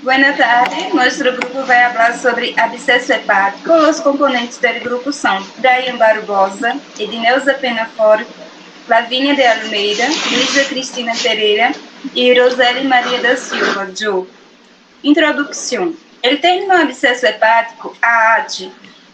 Buenas tardes, nuestro grupo vai falar sobre abscesso hepático. Os componentes do grupo são Brian Barbosa, Edneuza Penaforte, Lavínia de Almeida, Luísa Cristina Pereira e Roseli Maria da Silva, Jo. Introdução. El término abscesso hepático, AAD,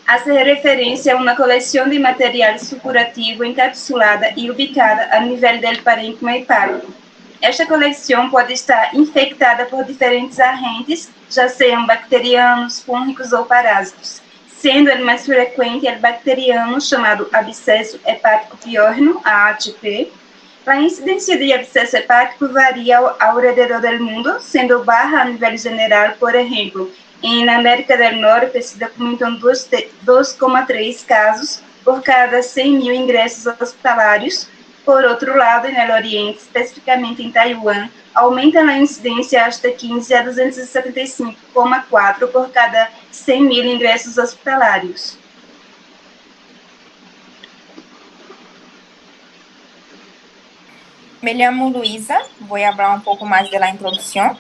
hace referência a uma coleção de material supurativo encapsulada e ubicada a nível do parênquima hepático. Esta coleção pode estar infectada por diferentes agentes, já sejam bacterianos, fúngicos ou parásitos, sendo o mais frequente o bacteriano chamado abscesso hepático piórno, AHP. A incidência de abscesso hepático varia ao redor do mundo, sendo baixa a nível geral. Por exemplo, na América do Norte se documentam 2,3 casos por cada 100.000 ingressos hospitalares. Por outro lado, no Oriente, especificamente em Taiwan, aumenta a incidência hasta 15 a 275,4 por cada 100.000 ingressos hospitalares. Me llamo Luisa, voy a hablar un poco más de la introducción.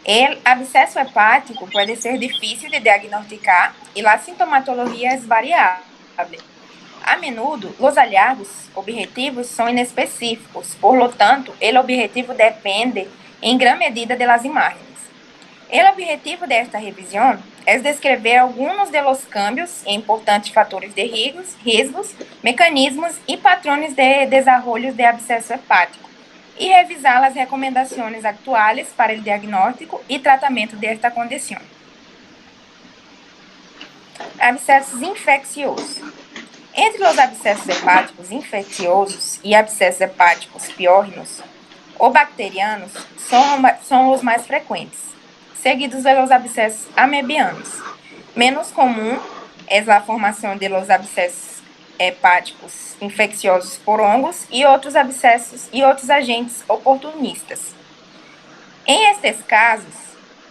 El absceso hepático puede ser difícil de diagnosticar y la sintomatología es variable. A menudo, os hallazgos objetivos são inespecíficos, por lo tanto, o objetivo depende em grande medida das imagens. O objetivo desta revisão é descrever alguns dos cambios e importantes fatores de riscos, mecanismos e padrões de desenvolvimento de abscesso hepático e revisar as recomendações atuais para o diagnóstico e tratamento desta condição. Abscessos infecciosos. Entre os abscessos hepáticos infecciosos e abscessos hepáticos piórnos, ou bacterianos são os mais frequentes, seguidos pelos abscessos amebianos. Menos comum é a formação de los abscessos hepáticos infecciosos por hongos e outros abscessos e outros agentes oportunistas. Em estes casos,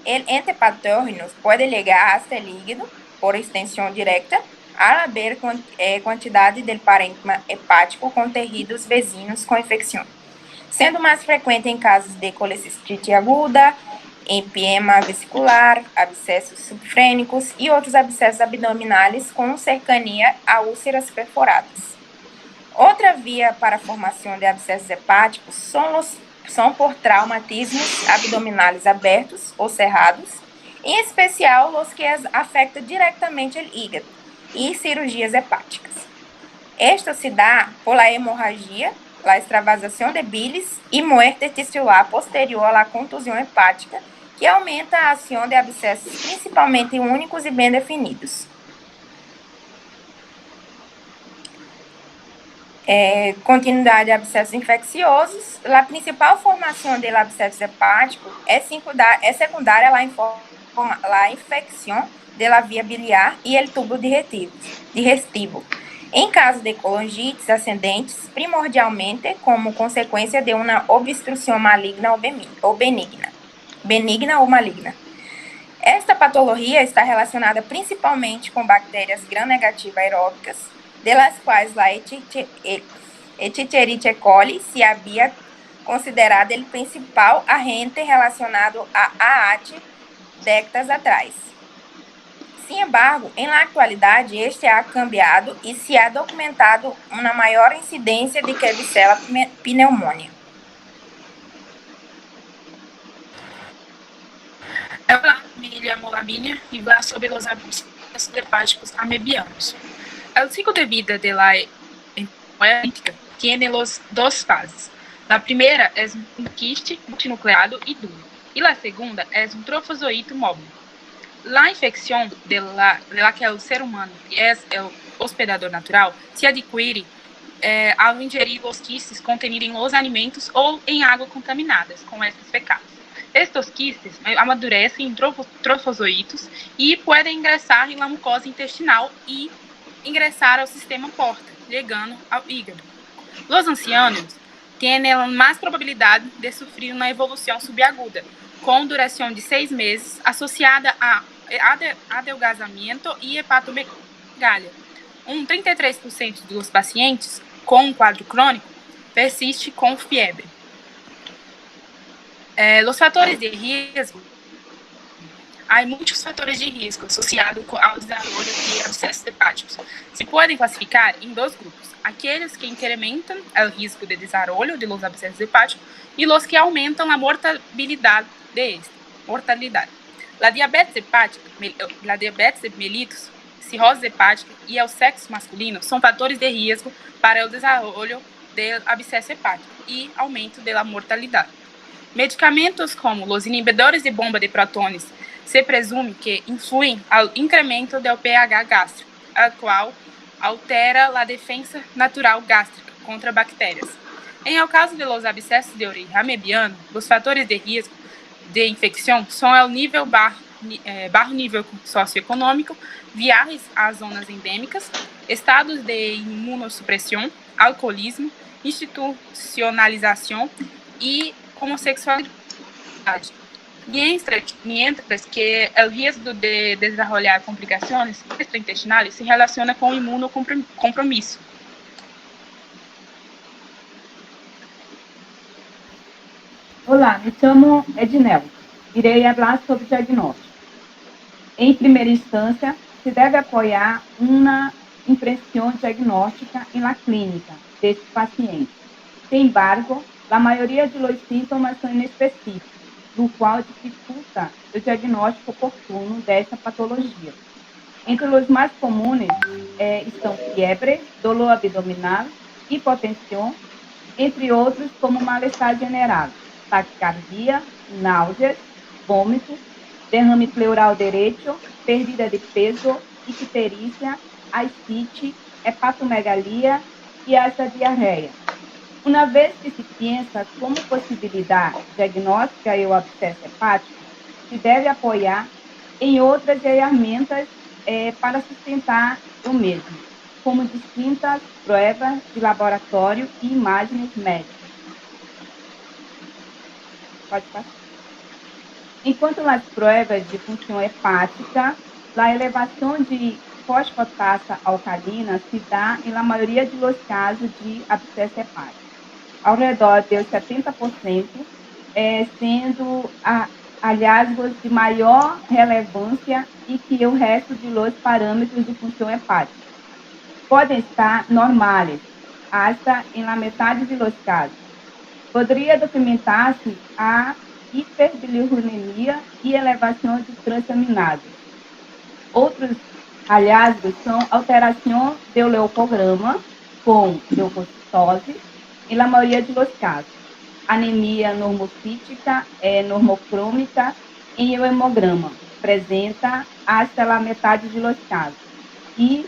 o ente patógeno pode chegar hasta o líquido por extensão direta, al haber quantidade de parênquima hepático com tecidos vizinhos com infecção, sendo mais frequente em casos de colecistite aguda, empiema vesicular, abscessos subfrênicos e outros abscessos abdominais com cercania a úlceras perforadas. Outra via para a formação de abscessos hepáticos são por traumatismos abdominais abertos ou cerrados, em especial os que afetam diretamente o hígado, e cirurgias hepáticas. Esto se dá por la hemorragia, la extravasação de bilis e muerte tisular posterior à contusão hepática, que aumenta a ação de abscessos principalmente únicos e bem definidos. Continuidade de abscessos infecciosos. A principal formação do abscesso hepático é secundária à infecção de la via biliar e el tubo digestivo. Em caso de colangites ascendentes, primordialmente como consequência de uma obstrução maligna ou benigna ou maligna. Esta patologia está relacionada principalmente com bactérias gram-negativas aeróbicas, de las quais a Escherichia coli se havia considerado o principal agente relacionado a AAT décadas atrás. Sin embargo, na atualidade, este ha cambiado e se ha documentado uma maior incidência de Klebsiella pneumoniae. Olá, me llamo Lavínia e vou sobre os abscessos hepáticos amebianos. O ciclo de vida de la hemorrágica tiene dos fases. A primeira é um quiste multinucleado e duro, e a segunda é um trofozoito móvel. La infección de la que el ser humano es el hospedador natural se adquiere ao ingerir os quistes contenidos em los alimentos ou em água contaminadas com esses fecados. Estes quistes amadurecem em trofozoitos e podem ingressar em la mucosa intestinal e ingressar ao sistema porta, chegando ao hígado. Os ancianos têm mais probabilidade de sofrer uma evolução subaguda, com duração de 6 meses, associada a adelgazamento e hepatomegalia. 33% dos pacientes com um quadro crônico persiste com febre. Os fatores de risco Há muitos fatores de risco associados ao desenvolvimento de abscessos hepáticos. Se podem classificar em dois grupos: aqueles que incrementam o risco de desenvolvimento de los abscessos hepáticos e os que aumentam a mortalidade de este. A diabetes hepática, a diabetes mellitus, cirrose hepática e o sexo masculino são fatores de risco para o desenvolvimento de abscesso hepático e aumento da mortalidade. Medicamentos como os inibidores de bomba de prótons se presume que influem ao incremento do pH gástrico, a qual altera a defesa natural gástrica contra bactérias. Em o caso de los abscessos de origem amebiana, os fatores de risco de infecção são o nível baixo nível socioeconômico, viagens às zonas endêmicas, estados de imunossupressão, alcoolismo, institucionalização e homossexualidade. Mientras que o risco de desenvolver complicações gastrointestinais se relaciona com o imunocompromisso. Olá, me chamo Ednel. Irei falar sobre diagnóstico. Em primeira instância, se deve apoiar uma impressão diagnóstica em la clínica deste paciente. Sin embargo, a maioria de los síntomas são inespecíficos, o qual dificulta o diagnóstico oportuno desta patologia. Entre os mais comuns estão fiebre, dolor abdominal, hipotensão, entre outros como mal-estar general, taquicardia, náuseas, vômito, derrame pleural direito, perda de peso, icterícia, ascite, hepatomegalia e essa diarreia. Uma vez que se pensa como possibilidade diagnóstica e o abscesso hepático, se deve apoiar em outras ferramentas para sustentar o mesmo, como distintas provas de laboratório e imagens médicas. Pode passar. Enquanto as provas de função hepática, a elevação de fosfatasa alcalina se dá em la maioria dos casos de abscesso hepático, ao redor de 70%, sendo hallazgos de maior relevância e que o resto dos parâmetros de função hepática podem estar normais, hasta em la metade dos casos. Poderia documentar-se a hiperbilirubinemia e elevação de transaminases. Outros hallazgos são alteração do leucograma com leucocitose, em la maioria dos casos, anemia normocítica, normocrômica em o hemograma, apresenta até a metade dos casos, e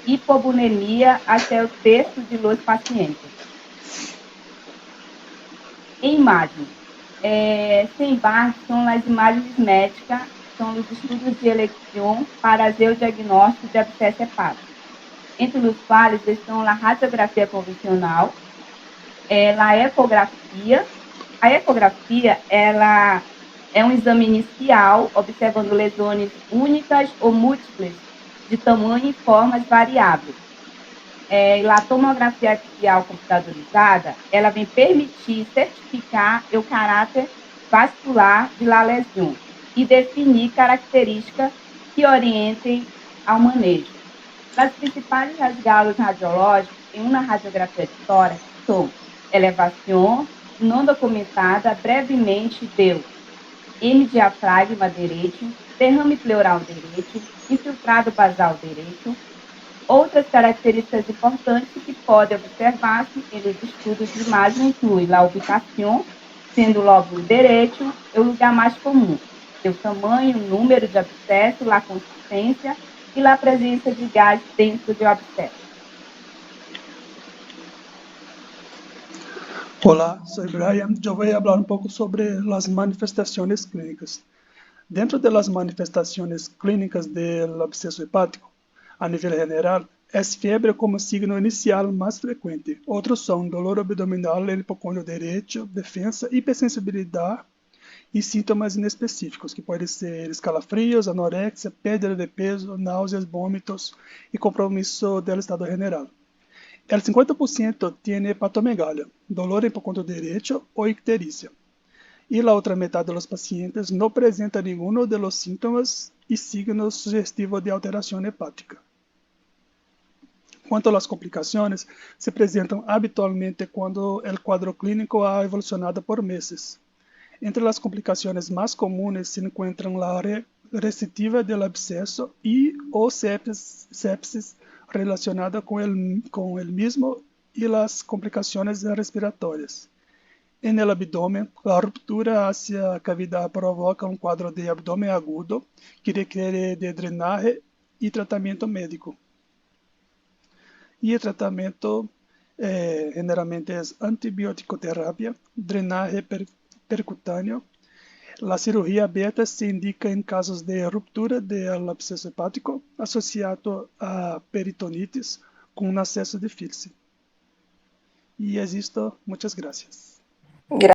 hipobulemia até o terço dos pacientes. Em imagens, sem embargo, são as imagens médicas, são os estudos de eleição para fazer o diagnóstico de abscesso hepático, entre os quais estão a radiografia convencional, a ecografia. A ecografia ela é um exame inicial, observando lesões únicas ou múltiplas, de tamanho e formas variáveis. A tomografia axial computadorizada, ela vem permitir certificar o caráter vascular de la lesão e definir características que orientem ao manejo. As principais rasgados radiológicos em uma radiografia de tórax são elevação não documentada brevemente do hemidiafragma direito, derrame pleural direito, infiltrado basal direito. Outras características importantes que podem observar-se nos estudos de imagem incluem a ubicação, sendo o lóbulo direito o lugar mais comum, seu tamanho, número de abscesso, a consistência e a presença de gás dentro do abscesso. Olá, sou Brian. Eu vou falar um pouco sobre as manifestações clínicas. Dentro das manifestações clínicas do abscesso hepático, a nível geral, é febre como signo inicial mais frequente. Outros são dor abdominal, hipocôndrio direito, defesa, hipersensibilidade e sintomas inespecíficos, que podem ser escalafrios, anorexia, perda de peso, náuseas, vômitos e compromisso do estado general. El 50% tiene hepatomegalia, dolor en hipocondrio derecho o icterícia. y la otra mitad de los pacientes no presenta ninguno de los síntomas y signos sugestivos de alteración hepática. Quanto às complicações, se apresentam habitualmente quando o quadro clínico ha evolucionado por meses. Entre as complicações mais comuns se encontram a recidiva do abscesso e ou sepsis relacionada com o mesmo e as complicações respiratórias. En el abdomen, la ruptura hacia cavidad provoca un cuadro de abdomen agudo que requiere de drenaje y tratamiento médico. Y el tratamiento generalmente es antibiótico-terapia, drenaje percutáneo. La cirugía abierta se indica en casos de ruptura del absceso hepático asociado a peritonitis con un acceso de Filse. Y es esto. Muchas gracias.